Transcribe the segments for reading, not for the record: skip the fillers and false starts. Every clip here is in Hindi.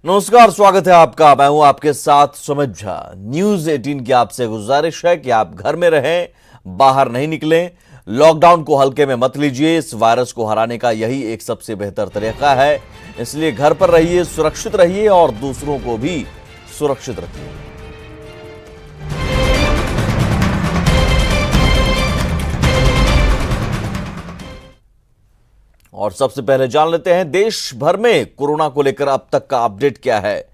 नमस्कार, स्वागत है आपका। मैं हूं आपके साथ सुमित झा। न्यूज 18 की आपसे गुजारिश है कि आप घर में रहें, बाहर नहीं निकलें, लॉकडाउन को हल्के में मत लीजिए। इस वायरस को हराने का यही एक सबसे बेहतर तरीका है, इसलिए घर पर रहिए, सुरक्षित रहिए और दूसरों को भी सुरक्षित रखिए। और सबसे पहले जान लेते हैं देश भर में कोरोना को लेकर अब तक का अपडेट क्या है।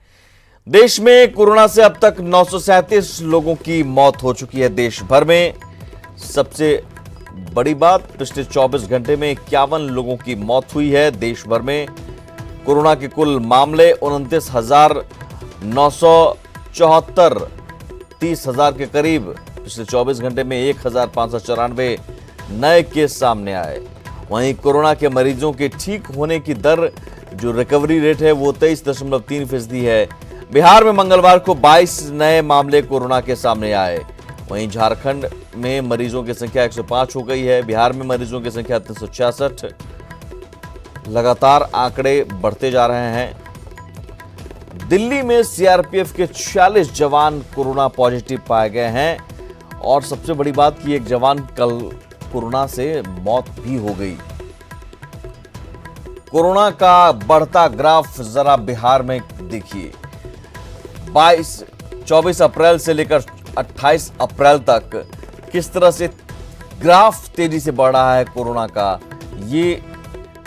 देश में कोरोना से अब तक 937 लोगों की मौत हो चुकी है। देश भर में सबसे बड़ी बात, पिछले 24 घंटे में 51 लोगों की मौत हुई है। देश भर में कोरोना के कुल मामले 29,974, 30,000 के करीब। पिछले 24 घंटे में 1,594 नए केस सामने आए। वहीं कोरोना के मरीजों के ठीक होने की दर, जो रिकवरी रेट है, वो 23.3% है। बिहार में मंगलवार को 22 नए मामले कोरोना के सामने आए। वहीं झारखंड में मरीजों की संख्या 105 हो गई है। बिहार में मरीजों की संख्या 366। लगातार आंकड़े बढ़ते जा रहे हैं। दिल्ली में सीआरपीएफ के 46 जवान कोरोना पॉजिटिव पाए गए हैं। और सबसे बड़ी बात कि एक जवान कल कोरोना से मौत भी हो गई। कोरोना का बढ़ता ग्राफ जरा बिहार में देखिए। 24 अप्रैल से लेकर 28 अप्रैल तक किस तरह से ग्राफ तेजी से बढ़ रहा है कोरोना का, ये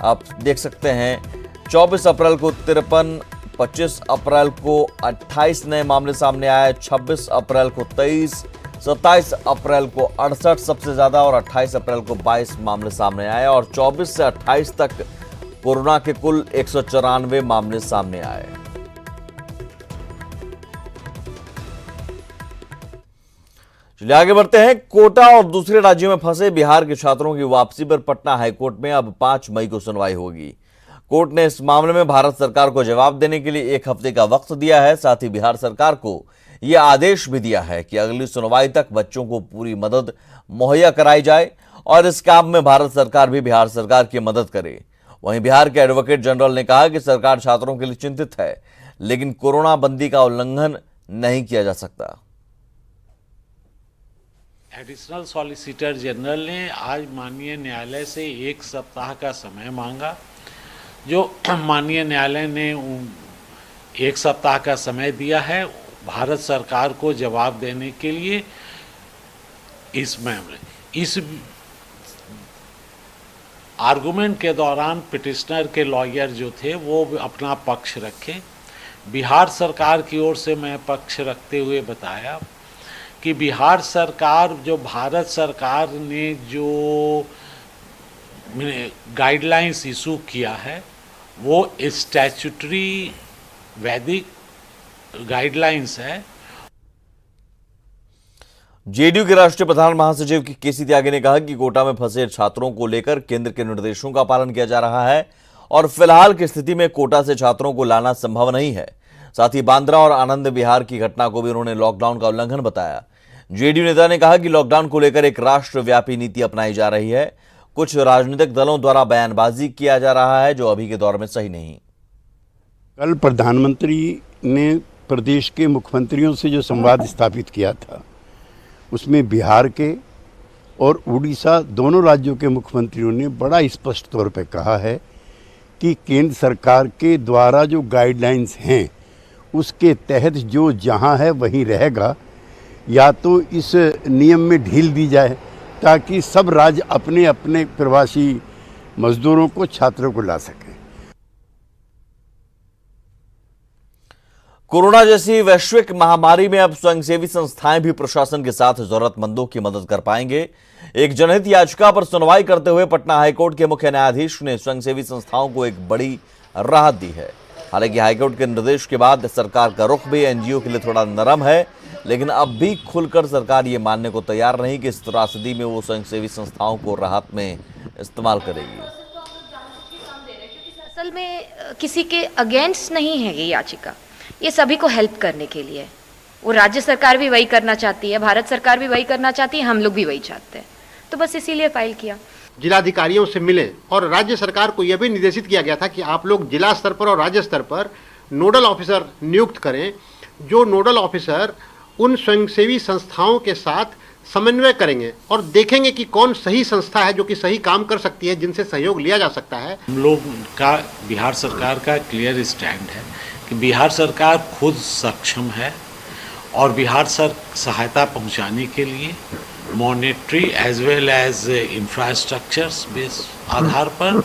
आप देख सकते हैं। 24 अप्रैल को 53, 25 अप्रैल को 28 नए मामले सामने आए, 26 अप्रैल को 23, 27 अप्रैल को 68 सबसे ज्यादा और 28 अप्रैल को 22 मामले सामने आए। और 24 से 28 तक कोरोना के कुल 194 मामले सामने आए। चलिए आगे बढ़ते हैं। कोटा और दूसरे राज्यों में फंसे बिहार के छात्रों की वापसी पर पटना हाईकोर्ट में अब 5 मई को सुनवाई होगी। कोर्ट ने इस मामले में भारत सरकार को जवाब देने के लिए 1 हफ्ते का वक्त दिया है। साथ ही बिहार सरकार को यह आदेश भी दिया है कि अगली सुनवाई तक बच्चों को पूरी मदद मुहैया कराई जाए और इस काम में भारत सरकार भी बिहार सरकार की मदद करे। वहीं बिहार के एडवोकेट जनरल ने कहा कि सरकार छात्रों के लिए चिंतित है, लेकिन कोरोना बंदी का उल्लंघन नहीं किया जा सकता। एडिशनल सॉलिसिटर जनरल ने आज माननीय न्यायालय से 1 सप्ताह का समय मांगा। जो माननीय न्यायालय ने 1 सप्ताह का समय दिया है भारत सरकार को जवाब देने के लिए। इस आर्गुमेंट के दौरान पिटिशनर के लॉयर जो थे वो अपना पक्ष रखे। बिहार सरकार की ओर से मैं पक्ष रखते हुए बताया कि बिहार सरकार, जो भारत सरकार ने जो गाइडलाइंस इशू किया है वो स्टैट्यूटरी वैदिक गाइडलाइंस है। जेडीयू के राष्ट्रीय प्रधान महासचिव केसी त्यागी ने कहा कि कोटा में फंसे छात्रों को लेकर केंद्र के निर्देशों का पालन किया जा रहा है और फिलहाल की स्थिति में कोटा से छात्रों को लाना संभव नहीं है। साथ ही बांद्रा और आनंद विहार की घटना को भी उन्होंने लॉकडाउन का उल्लंघन बताया। जेडीयू नेता ने कहा कि लॉकडाउन को लेकर एक राष्ट्रव्यापी नीति अपनाई जा रही है। कुछ राजनीतिक दलों द्वारा बयानबाजी किया जा रहा है, जो अभी के दौर में सही नहीं। कल प्रधानमंत्री ने प्रदेश के मुख्यमंत्रियों से जो संवाद स्थापित किया था, उसमें बिहार के और उड़ीसा दोनों राज्यों के मुख्यमंत्रियों ने बड़ा स्पष्ट तौर पर कहा है कि केंद्र सरकार के द्वारा जो गाइडलाइंस हैं उसके तहत जो जहां है वहीं रहेगा, या तो इस नियम में ढील दी जाए ताकि सब राज्य अपने अपने प्रवासी मजदूरों को, छात्रों को ला सकें। कोरोना जैसी वैश्विक महामारी में अब स्वयंसेवी संस्थाएं भी प्रशासन के साथ जरूरतमंदों की मदद कर पाएंगे। एक जनहित याचिका पर सुनवाई करते हुए पटना हाईकोर्ट के मुख्य न्यायाधीश ने स्वयंसेवी संस्थाओं को एक बड़ी राहत दी है। हालांकि हाईकोर्ट के निर्देश के बाद सरकार का रुख भी एनजीओ के लिए थोड़ा नरम है, लेकिन अब भी खुलकर सरकार ये मानने को तैयार नहीं कि इस त्रासदी में वो स्वयंसेवी संस्थाओं को राहत में इस्तेमाल करेगी। असल में किसी के अगेंस्ट नहीं है ये याचिका, ये सभी को हेल्प करने के लिए। वो राज्य सरकार भी वही करना चाहती है, भारत सरकार भी वही करना चाहती है, हम लोग भी वही चाहते हैं, तो बस इसीलिए फाइल किया। जिलाधिकारियों से मिले और राज्य सरकार को यह भी निर्देशित किया गया था कि आप लोग जिला स्तर पर और राज्य स्तर पर नोडल ऑफिसर नियुक्त करें, जो नोडल ऑफिसर उन स्वयंसेवी संस्थाओं के साथ समन्वय करेंगे और देखेंगे कि कौन सही संस्था है जो कि सही काम कर सकती है, जिनसे सहयोग लिया जा सकता है। हम लोग का बिहार सरकार का क्लियर स्टैंड है कि बिहार सरकार खुद सक्षम है और बिहार सहायता पहुंचाने के लिए monetary as well as infrastructures base आधार पर,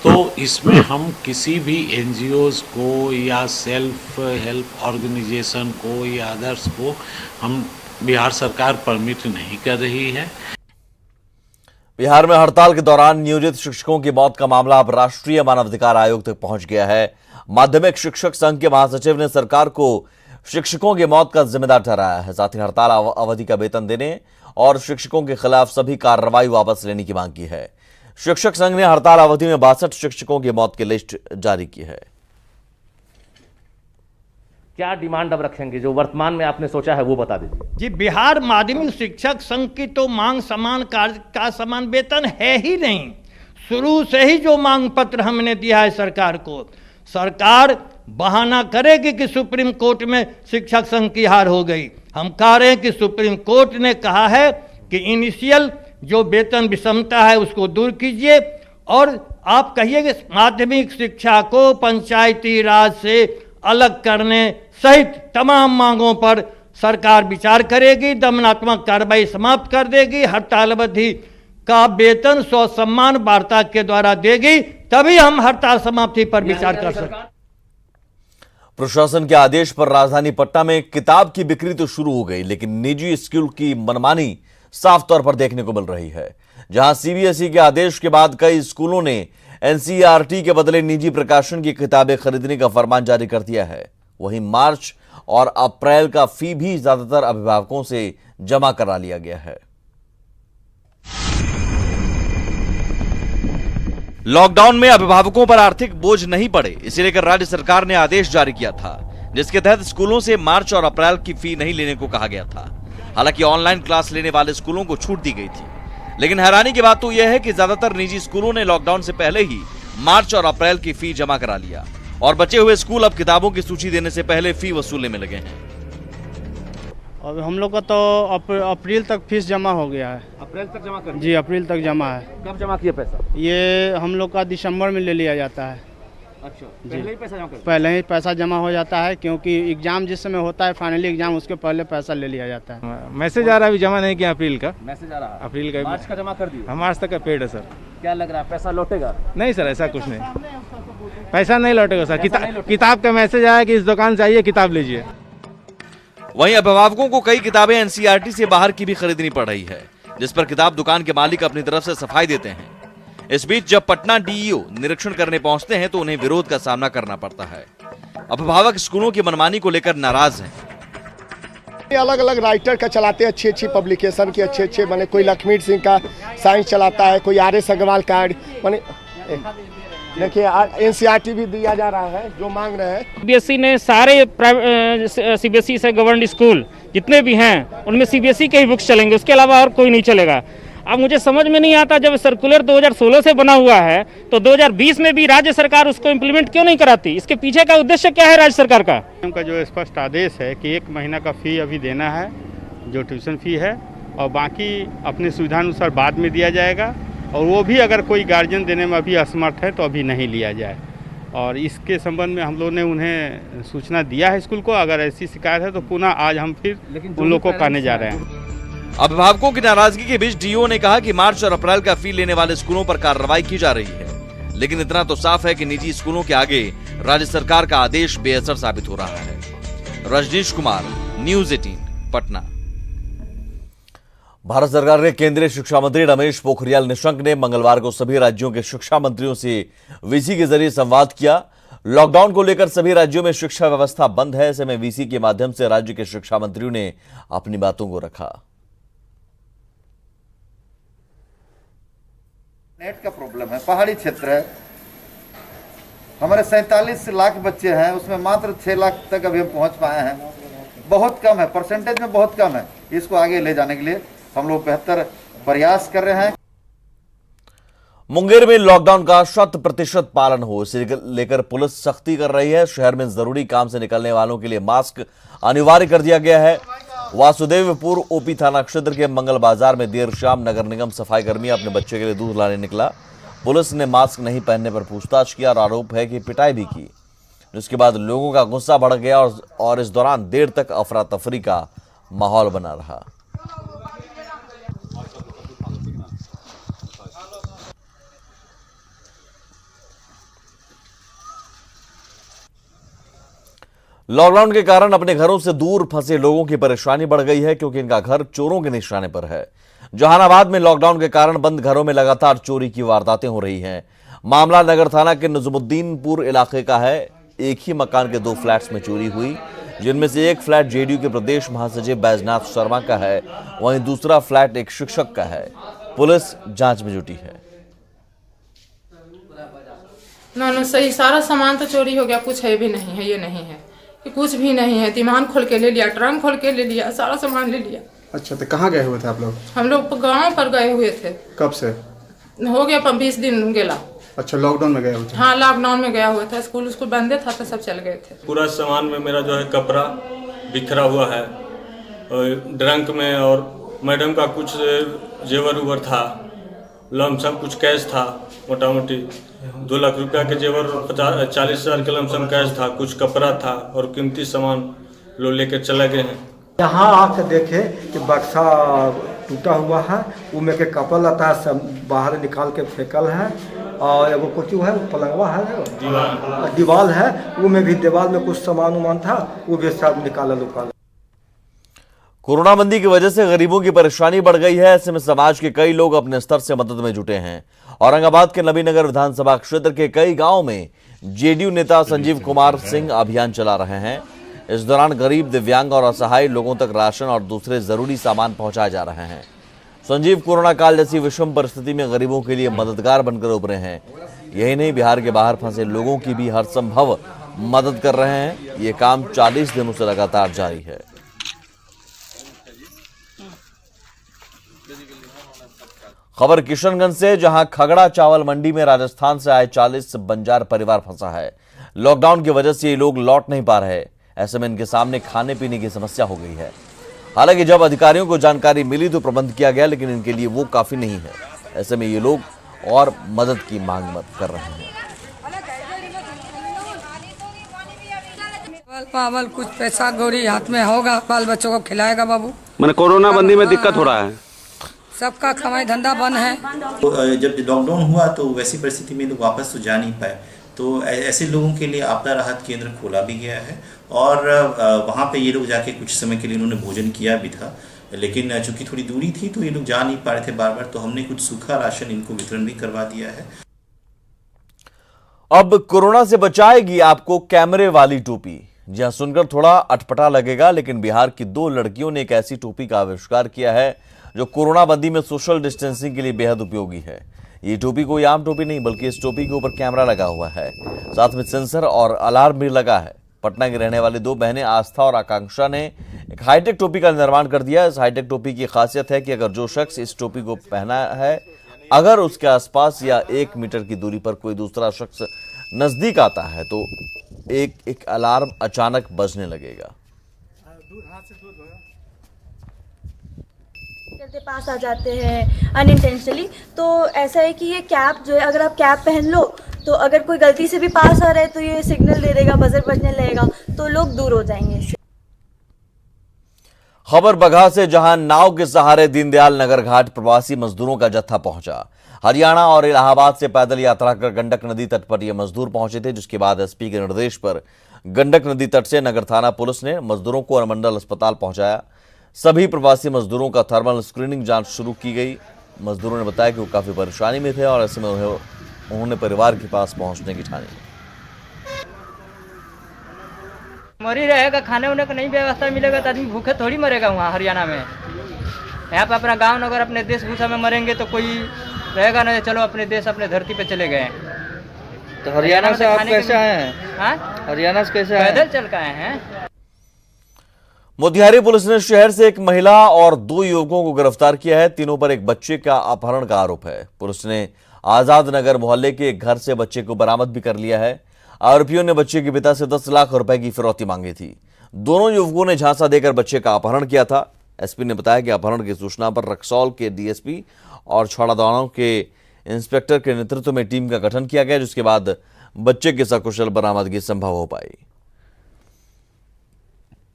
तो इसमें हम किसी भी एनजीओज को या सेल्फ हेल्प ऑर्गेनाइजेशन को या अदर्स को हम बिहार सरकार परमिट नहीं कर रही है। बिहार में हड़ताल के दौरान नियोजित शिक्षकों की मौत का मामला अब राष्ट्रीय मानवाधिकार आयोग तक पहुंच गया है। माध्यमिक शिक्षक संघ के महासचिव ने सरकार को शिक्षकों की मौत का जिम्मेदार ठहराया है। साथ ही हड़ताल अवधि का वेतन देने और शिक्षकों के खिलाफ सभी कार्रवाई वापस लेने की मांग की है। शिक्षक संघ ने हड़ताल अवधि में 62 शिक्षकों की मौत की लिस्ट जारी की है। क्या डिमांड अब रखेंगे, जो वर्तमान में आपने सोचा है वो बता दीजिए। जी, बिहार माध्यमिक शिक्षक संघ की तो मांग समान कार्य का समान वेतन है ही नहीं। शुरू से ही जो मांग पत्र हमने दिया है सरकार को, सरकार बहाना करेगी कि सुप्रीम कोर्ट में शिक्षक संघ की हार हो गई। हम कह रहे हैं कि सुप्रीम कोर्ट ने कहा है कि इनिशियल जो वेतन विषमता है उसको दूर कीजिए और आप कहिए कि माध्यमिक शिक्षा को पंचायती राज से अलग करने सहित तमाम मांगों पर सरकार विचार करेगी, दमनात्मक कार्रवाई समाप्त कर देगी, हड़ताल अवधि का वेतन स्वसम्मान वार्ता के द्वारा देगी, तभी हम हड़ताल समाप्ति पर विचार कर सकते। प्रशासन के आदेश पर राजधानी पटना में किताब की बिक्री तो शुरू हो गई, लेकिन निजी स्कूल की मनमानी साफ तौर पर देखने को मिल रही है। जहां सीबीएसई के आदेश के बाद कई स्कूलों ने एनसीईआरटी के बदले निजी प्रकाशन की किताबें खरीदने का फरमान जारी कर दिया है, वहीं मार्च और अप्रैल का फी भी ज्यादातर अभिभावकों से जमा करा लिया गया है। लॉकडाउन में अभिभावकों पर आर्थिक बोझ नहीं पड़े, इसे लेकर राज्य सरकार ने आदेश जारी किया था, जिसके तहत स्कूलों से मार्च और अप्रैल की फी नहीं लेने को कहा गया था। हालांकि ऑनलाइन क्लास लेने वाले स्कूलों को छूट दी गई थी, लेकिन हैरानी की बात तो यह है कि ज्यादातर निजी स्कूलों ने लॉकडाउन से पहले ही मार्च और अप्रैल की फी जमा करा लिया और बचे हुए स्कूल अब किताबों की सूची देने से पहले फी वसूलने में लगे हैं। अब हम लोग का तो अप्रैल तक फीस जमा हो गया है। अप्रैल तक जमा कर? जी, अप्रैल तक जमा है। कब जमा किया पैसा? ये हम लोग का दिसंबर में ले लिया जाता है। अच्छा, पहले ही पैसा जमा कर? पहले ही पैसा जमा हो जाता है, क्योंकि एग्जाम जिस समय होता है फाइनली एग्जाम, उसके पहले पैसा ले लिया जाता है। मैसेज आ रहा है, अभी जमा नहीं किया अप्रैल का। मैसेज आ रहा है अप्रैल का? मार्च का जमा कर दिया? मार्च तक का पेड है सर। क्या लग रहा है, पैसा लौटेगा? नहीं सर, ऐसा कुछ नहीं, पैसा नहीं लौटेगा सर। किताब का मैसेज आया कि इस दुकान से आइए किताब लीजिए। वहीं अभिभावकों को कई किताबें एनसीईआरटी से बाहर की भी खरीदनी पड़ रही है, जिस पर किताब दुकान के मालिक अपनी तरफ से सफाई देते हैं। इस बीच जब पटना डीईओ निरीक्षण करने पहुंचते हैं तो उन्हें विरोध का सामना करना पड़ता है। अभिभावक स्कूलों की मनमानी को लेकर नाराज हैं। अलग अलग राइटर का चलाते हैं, अच्छी अच्छी पब्लिकेशन की अच्छे बने, कोई लक्ष्मी सिंह का साइंस चलाता है, कोई आर एस अग्रवाल का माने। देखिए एनसीईआरटी भी दिया जा रहा है जो मांग रहे हैं। सीबीएसई ने सारे सीबीएसई से गवर्नड स्कूल जितने भी हैं उनमें सीबीएसई के ही बुक्स चलेंगे, उसके अलावा और कोई नहीं चलेगा। अब मुझे समझ में नहीं आता, जब सर्कुलर 2016 से बना हुआ है तो 2020 में भी राज्य सरकार उसको इम्प्लीमेंट क्यों नहीं कराती? इसके पीछे का उद्देश्य क्या है राज्य सरकार का? उनका जो स्पष्ट आदेश है कि 1 महीना का फी अभी देना है, जो ट्यूशन फी है, और बाकी अपनी सुविधानुसार बाद में दिया जाएगा, और वो भी अगर कोई गार्जियन देने में अभी असमर्थ है तो अभी नहीं लिया जाए। और इसके संबंध में हम लोगों ने उन्हें सूचना दिया है स्कूल को। अगर ऐसी शिकायत है तो पुनः आज हम फिर उन लोगों को कहने जा रहे हैं। अभिभावकों की नाराजगी के बीच डीईओ ने कहा कि मार्च और अप्रैल का फी लेने वाले स्कूलों पर कार्रवाई की जा रही है, लेकिन इतना तो साफ है कि निजी स्कूलों के आगे राज्य सरकार का आदेश बेअसर साबित हो रहा है। रजनीश कुमार, न्यूज़ 18, पटना। भारत सरकार के केंद्रीय शिक्षा मंत्री रमेश पोखरियाल निशंक ने मंगलवार को सभी राज्यों के शिक्षा मंत्रियों से वीसी के जरिए संवाद किया। लॉकडाउन को लेकर सभी राज्यों में शिक्षा व्यवस्था बंद है, ऐसे में वीसी के माध्यम से राज्य के शिक्षा मंत्रियों ने अपनी बातों को रखा। नेट का प्रॉब्लम है, पहाड़ी क्षेत्र है, हमारे 47 लाख बच्चे हैं, उसमें मात्र 6 लाख तक अभी हम पहुंच पाए हैं। बहुत कम है, परसेंटेज में बहुत कम है। इसको आगे ले जाने के लिए हम लोग बेहतर प्रयास कर रहे हैं। मुंगेर में लॉकडाउन का 100% पालन हो, इसे लेकर पुलिस सख्ती कर रही है। शहर में जरूरी काम से निकलने वालों के लिए मास्क अनिवार्य कर दिया गया है। वासुदेवपुर ओपी थाना क्षेत्र के मंगल बाजार में देर शाम नगर निगम सफाई कर्मी अपने बच्चे के लिए दूध लाने निकला। पुलिस ने मास्क नहीं पहनने पर पूछताछ किया और आरोप है कि पिटाई भी की, जिसके बाद लोगों का गुस्सा बढ़ गया और इस दौरान देर तक अफरा तफरी का माहौल बना रहा। लॉकडाउन के कारण अपने घरों से दूर फंसे लोगों की परेशानी बढ़ गई है, क्योंकि इनका घर चोरों के निशाने पर है। जहानाबाद में लॉकडाउन के कारण बंद घरों में लगातार चोरी की वारदातें हो रही हैं। मामला नगर थाना के नजमुद्दीनपुर इलाके का है। एक ही मकान के 2 फ्लैट्स में चोरी हुई, जिनमें से एक फ्लैट जेडीयू के प्रदेश महासचिव बैजनाथ शर्मा का है, वहीं दूसरा फ्लैट एक शिक्षक का है। पुलिस जांच में जुटी है। ना सही, सारा सामान तो चोरी हो गया, कुछ है भी नहीं है, ये नहीं है कि कुछ भी नहीं है। दीवान खोल के ले लिया, ट्रंक खोल के ले लिया, सारा सामान ले लिया। अच्छा, तो कहाँ गए हुए थे आप लोग? हम लोग गांव पर गए हुए थे। कब से? हो गया 20 दिन गेला। अच्छा, लॉकडाउन में गए हुए थे? हाँ, लॉकडाउन में गया हुआ था। स्कूल बंदे था तो सब चल गए थे। पूरा सामान में मेरा जो है कपड़ा बिखरा हुआ है, और ड्रंक में, और मैडम का कुछ जेवर उवर था, लमसम कुछ कैश था, मोटा मोटी 2 लाख रुपया के जेवर, 40 हजार के लमसम कैश था, कुछ कपड़ा था और कीमती सामान लोग लेकर चले गए हैं। यहाँ आके देखे कि बक्सा टूटा हुआ है, उनमें के कपड़ा लता सब बाहर निकाल के फेंकल है, और एगो कुछ है पलंगवा है, दीवार है, उनमें भी दीवार में कुछ सामान उमान था, वो भी सब निकाल उकाल। कोरोना बंदी की वजह से गरीबों की परेशानी बढ़ गई है। ऐसे में समाज के कई लोग अपने स्तर से मदद में जुटे हैं। औरंगाबाद के नबीनगर विधानसभा क्षेत्र के कई गांवों में जेडीयू नेता संजीव कुमार सिंह अभियान चला रहे हैं। इस दौरान गरीब, दिव्यांग और असहाय लोगों तक राशन और दूसरे जरूरी सामान पहुंचाए जा रहे हैं। संजीव कोरोना काल जैसी विषम परिस्थिति में गरीबों के लिए मददगार बनकर उभरे हैं। यही नहीं, बिहार के बाहर फंसे लोगों की भी हर संभव मदद कर रहे हैं। ये काम 40 दिनों से लगातार जारी है। खबर किशनगंज से, जहां खगड़ा चावल मंडी में राजस्थान से आए 40 बंजार परिवार फंसा है। लॉकडाउन की वजह से ये लोग लौट नहीं पा रहे। ऐसे में इनके सामने खाने पीने की समस्या हो गई है। हालांकि जब अधिकारियों को जानकारी मिली तो प्रबंध किया गया, लेकिन इनके लिए वो काफी नहीं है। ऐसे में ये लोग और मदद की मांग कर रहे हैं। पावल कुछ पैसा गौरी हाथ में होगा, बाल बच्चों को खिलाएगा बाबू। मैंने कोरोना बंदी में दिक्कत हो रहा है, सबका कमाई धंधा बंद है। तो जब लॉकडाउन हुआ तो वैसी परिस्थिति में लोग वापस तो जा नहीं पाए, तो ऐसे लोगों के लिए आपदा राहत केंद्र खोला भी गया है, और वहाँ पे ये लोग जाके कुछ समय के लिए उन्होंने भोजन किया भी था। लेकिन चूंकि थोड़ी दूरी थी तो ये लोग जा नहीं पा रहे थे बार बार, तो हमने कुछ सूखा राशन इनको वितरण भी करवा दिया है। अब कोरोना से बचाएगी आपको कैमरे वाली टोपी। जी हां, सुनकर थोड़ा अटपटा लगेगा, लेकिन बिहार की 2 लड़कियों ने एक ऐसी टोपी का आविष्कार किया है जो कोरोना बंदी में सोशल डिस्टेंसिंग के लिए बेहद उपयोगी है। ये टोपी कोई आम टोपी नहीं, बल्कि इस टोपी के ऊपर कैमरा लगा हुआ है, साथ में सेंसर और अलार्म भी लगा है। पटना की रहने वाली 2 बहनें आस्था और आकांक्षा ने एक हाईटेक टोपी का निर्माण कर दिया। इस हाईटेक टोपी की खासियत है कि अगर जो शख्स इस टोपी को पहना है, अगर उसके आसपास या 1 मीटर की दूरी पर कोई दूसरा शख्स नजदीक आता है तो एक अलार्म अचानक बजने लगेगा। पास आ जाते हैं अनइंटेंशनली, तो ऐसा है कि ये कैप जो है, अगर आप कैप पहन लो तो अगर कोई गलती से भी पास आ रहा है तो ये सिग्नल दे देगा, बजर बजने लगेगा, तो लोग दूर हो जाएंगे इससे। खबर बगहा से, जहां नाव के सहारे दीनदयाल नगर घाट प्रवासी मजदूरों का जत्था पहुंचा। हरियाणा और इलाहाबाद से पैदल यात्रा कर गंडक नदी तट पर ये मजदूर पहुंचे थे, जिसके बाद एसपी के निर्देश पर गंडक नदी तट से नगर थाना पुलिस ने मजदूरों को अनुमंडल अस्पताल पहुंचाया। सभी प्रवासी मजदूरों का थर्मल स्क्रीनिंग जांच शुरू की गई। मजदूरों ने बताया कि वो काफी परेशानी में थे और ऐसे में उन्होंने परिवार के पास पहुंचने की ठानी। मरी रहेगा, खाने उन्हें को नहीं व्यवस्था मिलेगा तो आदमी भूखे थोड़ी मरेगा। वहाँ हरियाणा में, यहाँ पे अपना गांव नगर अपने देश भूसा में मरेंगे तो कोई रहेगा ना। चलो अपने देश अपने धरती पे चले गए। तो हरियाणा से आप कैसे आए हैं? हरियाणा से कैसे आए? पैदल चल के आए हैं। मोतिहारी पुलिस ने शहर से एक महिला और 2 युवकों को गिरफ्तार किया है। तीनों पर एक बच्चे का अपहरण का आरोप है। पुलिस ने आजाद नगर मोहल्ले के एक घर से बच्चे को बरामद भी कर लिया है। आरोपियों ने बच्चे के पिता से 10 लाख रुपए की फिरौती मांगी थी। दोनों युवकों ने झांसा देकर बच्चे का अपहरण किया था। एसपी ने बताया कि अपहरण की सूचना पर रक्सौल के डीएसपी और छौड़ादानों के इंस्पेक्टर के नेतृत्व में टीम का गठन किया गया, जिसके बाद बच्चे की सकुशल बरामदगी संभव हो पाई।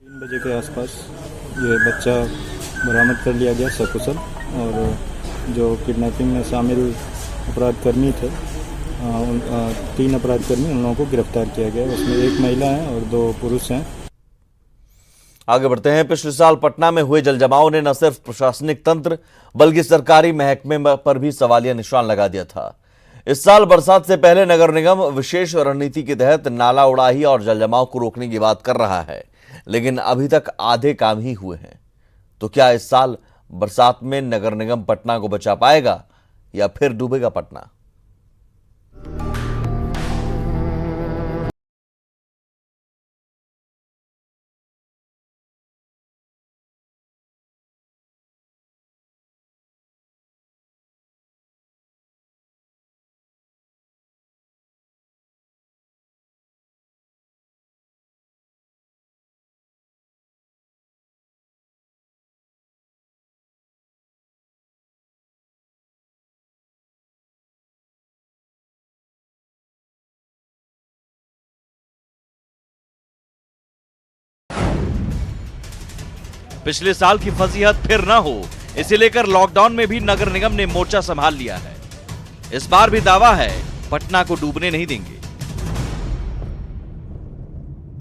3 बजे के आसपास ये बच्चा बरामद कर लिया गया सकुशल, और जो किडनैपिंग में शामिल अपराधकर्मी थे 3 अपराधकर्मी उन लोगों को गिरफ्तार किया गया। उसमें 1 महिला है और 2 पुरुष हैं। आगे बढ़ते हैं। पिछले साल पटना में हुए जलजमाव ने न सिर्फ प्रशासनिक तंत्र बल्कि सरकारी महकमे पर भी सवालिया निशान लगा दिया था। इस साल बरसात से पहले नगर निगम विशेष रणनीति के तहत नाला उड़ाही और जलजमाव को रोकने की बात कर रहा है, लेकिन अभी तक आधे काम ही हुए हैं। तो क्या इस साल बरसात में नगर निगम पटना को बचा पाएगा या फिर डूबेगा पटना? पिछले साल की फजीहत फिर न हो, इसे लेकर लॉकडाउन में भी नगर निगम ने मोर्चा संभाल लिया है। इस बार भी दावा है पटना को डूबने नहीं देंगे।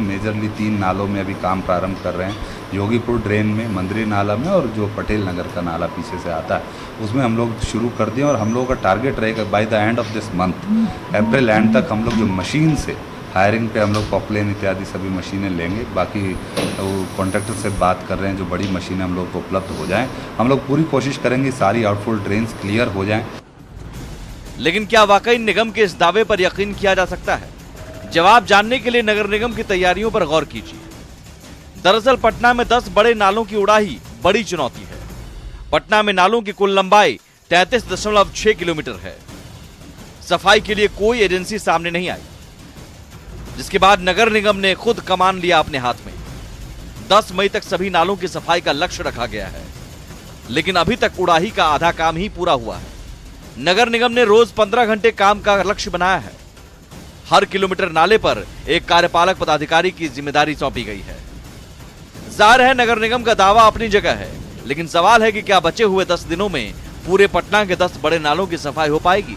मेजरली 3 नालों में अभी काम प्रारंभ कर रहे हैं। योगीपुर ड्रेन में, मंदिर नाला में, और जो पटेल नगर का नाला पीछे से आता है उसमें हम लोग शुरू कर दिए। और हम लोगों का टारगेट रहेगा by the end of this month, April and तक हम लोग जो मशीन से हायरिंग पे हम लोग पॉपलेन इत्यादि सभी मशीनें लेंगे। बाकी वो कॉन्ट्रैक्टर से बात कर रहे हैं, जो बड़ी मशीनें हम लोग को उपलब्ध हो जाएं। हम लोग पूरी कोशिश करेंगे सारी आउटफुल ड्रेन्स क्लियर हो जाएं। लेकिन क्या वाकई निगम के इस दावे पर यकीन किया जा सकता है? जवाब जानने के लिए नगर निगम की तैयारियों पर गौर कीजिए। दरअसल पटना में 10 बड़े नालों की उड़ाही बड़ी चुनौती है। पटना में नालों की कुल लंबाई 33.6 किलोमीटर है। सफाई के लिए कोई एजेंसी सामने नहीं आई, जिसके बाद नगर निगम ने खुद कमान लिया अपने हाथ में। 10 मई तक सभी नालों की सफाई का लक्ष्य रखा गया है, लेकिन अभी तक उड़ाही का आधा काम ही पूरा हुआ है। नगर निगम ने रोज 15 घंटे काम का लक्ष्य बनाया है। हर किलोमीटर नाले पर एक कार्यपालक पदाधिकारी की जिम्मेदारी सौंपी गई है। जाहिर है नगर निगम का दावा अपनी जगह है, लेकिन सवाल है कि क्या बचे हुए 10 दिनों में पूरे पटना के 10 बड़े नालों की सफाई हो पाएगी?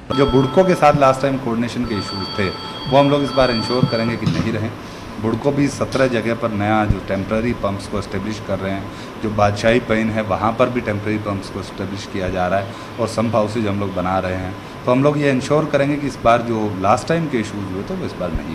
जो बुड़कों के साथ लास्ट टाइम कोऑर्डिनेशन के इश्यूज थे वो हम लोग इस बार इंश्योर करेंगे कि नहीं रहें। बुड़को भी 17 जगह पर नया जो टेम्पररी पंप्स को एस्टेब्लिश कर रहे हैं। जो बादशाही पैन है वहाँ पर भी टेम्पररी पंप्स को एस्टेब्लिश किया जा रहा है, और सम्प हाउसेज हम लोग बना रहे हैं। तो हम लोग ये इंश्योर करेंगे कि इस बार जो लास्ट टाइम के इश्यूज हुए थे वो इस बार नहीं।